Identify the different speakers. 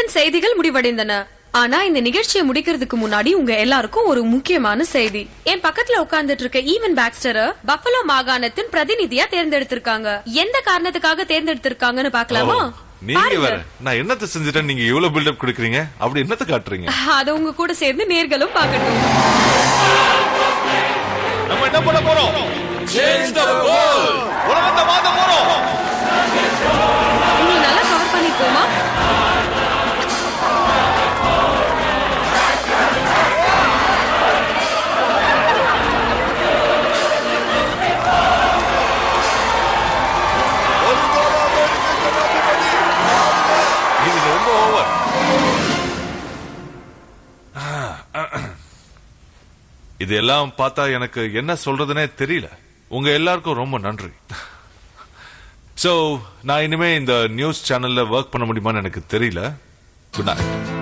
Speaker 1: இத்துடன் செய்திகள் முடிவடைந்தன. ஆனா இந்த நிகழ்ச்சியை முடிக்கிறதுக்கு முன்னாடி உங்க எல்லாருக்கும் ஒரு முக்கியமான செய்தி. என் பக்கத்துல உட்கார்ந்துட்டு இருக்க ஈவன் பாக்ஸ்டர் பஃபலோ மாகாணத்தின் பிரதிநிதியா தேர்ந்தெடுத்திருக்காங்க. எந்த காரணத்துக்காக தேர்ந்தெடுத்திருக்காங்கன்னு பாக்கலாமா?
Speaker 2: நீங்க வேற நான் என்னத்த செஞ்சுட்டேன் நீங்க இவ்வளவு பில்டப் கொடுக்குறீங்க? அப்படி என்னத்த காட்டுறீங்க?
Speaker 1: அது உங்க கூட சேர்ந்து நேர்களும் பார்க்கட்டும்.
Speaker 2: நம்ம என்ன பண்ண போறோம்? Change the world. உலகத்தை மாத்த போறோம்.
Speaker 1: நீங்க நல்லா கவர் பண்ணிக்கோமா?
Speaker 2: இதெல்லாம் பார்த்தா எனக்கு என்ன சொல்றதுனே தெரியல. உங்க எல்லாருக்கும் ரொம்ப நன்றி. சோ நான் இனிமே இந்த நியூஸ் சேனல்ல ஒர்க் பண்ண முடியுமான்னு எனக்கு தெரியல. Good night.